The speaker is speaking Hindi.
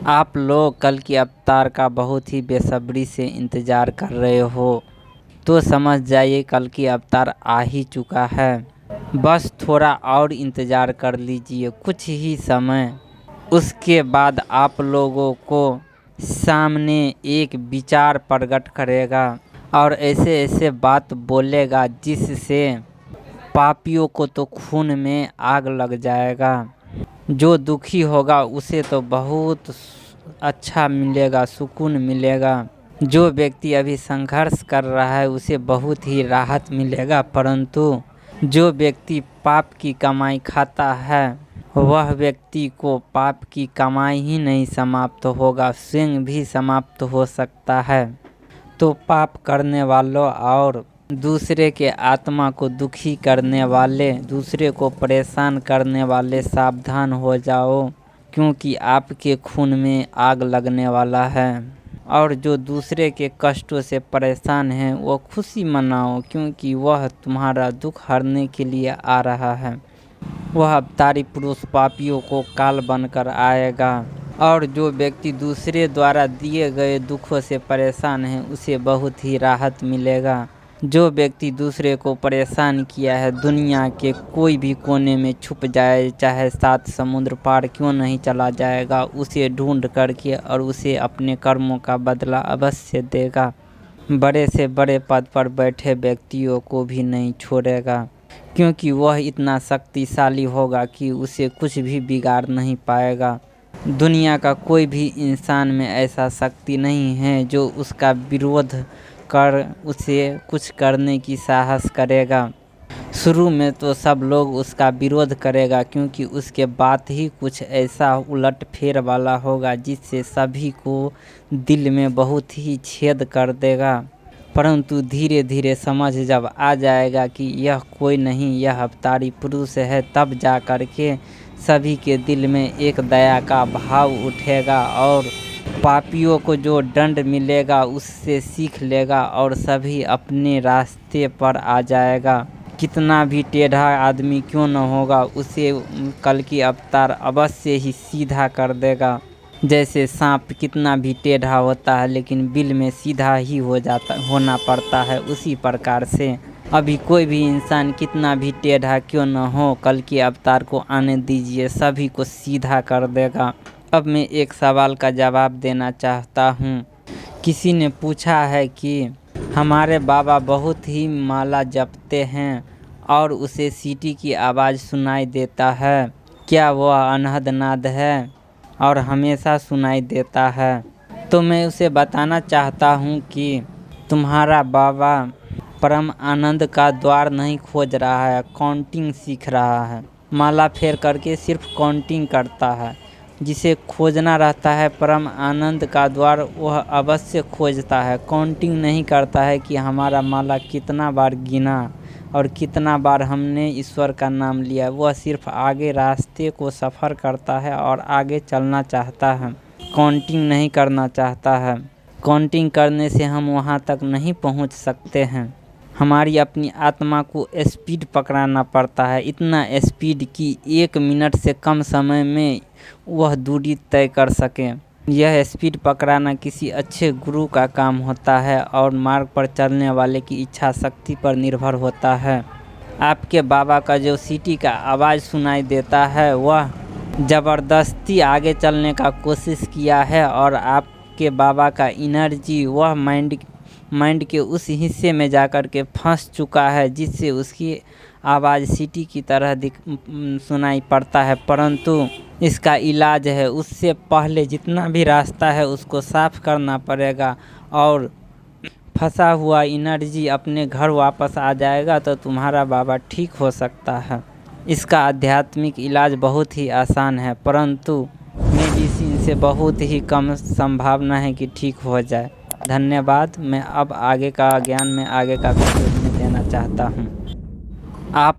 आप लोग कल की अवतार का बहुत ही बेसब्री से इंतज़ार कर रहे हो, तो समझ जाइए कल की अवतार आ ही चुका है। बस थोड़ा और इंतज़ार कर लीजिए कुछ ही समय। उसके बाद आप लोगों को सामने एक विचार प्रकट करेगा और ऐसे ऐसे बात बोलेगा जिससे पापियों को तो खून में आग लग जाएगा। जो दुखी होगा उसे तो बहुत अच्छा मिलेगा, सुकून मिलेगा। जो व्यक्ति अभी संघर्ष कर रहा है उसे बहुत ही राहत मिलेगा, परंतु जो व्यक्ति पाप की कमाई खाता है वह व्यक्ति को पाप की कमाई ही नहीं समाप्त होगा, स्वयं भी समाप्त हो सकता है। तो पाप करने वालों और दूसरे के आत्मा को दुखी करने वाले, दूसरे को परेशान करने वाले सावधान हो जाओ, क्योंकि आपके खून में आग लगने वाला है। और जो दूसरे के कष्टों से परेशान हैं वो खुशी मनाओ, क्योंकि वह तुम्हारा दुख हरने के लिए आ रहा है। वह अवतारी पुरुष पापियों को काल बनकर आएगा। और जो व्यक्ति दूसरे द्वारा दिए गए दुखों से परेशान है उसे बहुत ही राहत मिलेगा। जो व्यक्ति दूसरे को परेशान किया है दुनिया के कोई भी कोने में छुप जाए, चाहे 7 समुद्र पार क्यों नहीं चला जाएगा, उसे ढूंढ करके और उसे अपने कर्मों का बदला अवश्य देगा। बड़े से बड़े पद पर बैठे व्यक्तियों को भी नहीं छोड़ेगा, क्योंकि वह इतना शक्तिशाली होगा कि उसे कुछ भी बिगाड़ नहीं पाएगा। दुनिया का कोई भी इंसान में ऐसा शक्ति नहीं है जो उसका विरोध कर उसे कुछ करने की साहस करेगा। शुरू में तो सब लोग उसका विरोध करेगा, क्योंकि उसके बात ही कुछ ऐसा उलट फेर वाला होगा जिससे सभी को दिल में बहुत ही छेद कर देगा। परंतु धीरे धीरे समझ जब आ जाएगा कि यह कोई नहीं, यह अवतारी पुरुष है, तब जा कर के सभी के दिल में एक दया का भाव उठेगा और पापियों को जो दंड मिलेगा उससे सीख लेगा और सभी अपने रास्ते पर आ जाएगा। कितना भी टेढ़ा आदमी क्यों न होगा, उसे कल की अवतार अवश्य ही सीधा कर देगा। जैसे सांप कितना भी टेढ़ा होता है लेकिन बिल में सीधा ही होना पड़ता है, उसी प्रकार से अभी कोई भी इंसान कितना भी टेढ़ा क्यों न हो, कल के अवतार को आने दीजिए, सभी को सीधा कर देगा। अब मैं एक सवाल का जवाब देना चाहता हूँ। किसी ने पूछा है कि हमारे बाबा बहुत ही माला जपते हैं और उसे सीटी की आवाज़ सुनाई देता है, क्या वह अनहद नाद है और हमेशा सुनाई देता है? तो मैं उसे बताना चाहता हूँ कि तुम्हारा बाबा परम आनंद का द्वार नहीं खोज रहा है, काउंटिंग सीख रहा है। माला फेर करके सिर्फ काउंटिंग करता है। जिसे खोजना रहता है परम आनंद का द्वार, वह अवश्य खोजता है, काउंटिंग नहीं करता है कि हमारा माला कितना बार गिना और कितना बार हमने ईश्वर का नाम लिया। वह सिर्फ आगे रास्ते को सफ़र करता है और आगे चलना चाहता है, काउंटिंग नहीं करना चाहता है। काउंटिंग करने से हम वहाँ तक नहीं पहुँच सकते हैं। हमारी अपनी आत्मा को स्पीड पकड़ाना पड़ता है, इतना स्पीड कि 1 मिनट से कम समय में वह दूरी तय कर सके। यह स्पीड पकड़ाना किसी अच्छे गुरु का काम होता है और मार्ग पर चलने वाले की इच्छा शक्ति पर निर्भर होता है। आपके बाबा का जो सीटी का आवाज़ सुनाई देता है वह ज़बरदस्ती आगे चलने का कोशिश किया है और आपके बाबा का एनर्जी वह माइंड के उस हिस्से में जाकर के फंस चुका है जिससे उसकी आवाज़ सीटी की तरह सुनाई पड़ता है। परंतु इसका इलाज है, उससे पहले जितना भी रास्ता है उसको साफ करना पड़ेगा और फंसा हुआ एनर्जी अपने घर वापस आ जाएगा तो तुम्हारा बाबा ठीक हो सकता है। इसका आध्यात्मिक इलाज बहुत ही आसान है, परंतु मेडिसिन से बहुत ही कम संभावना है कि ठीक हो जाए। धन्यवाद। मैं अब आगे का ज्ञान में आगे का वीडियो में देना चाहता हूँ। आप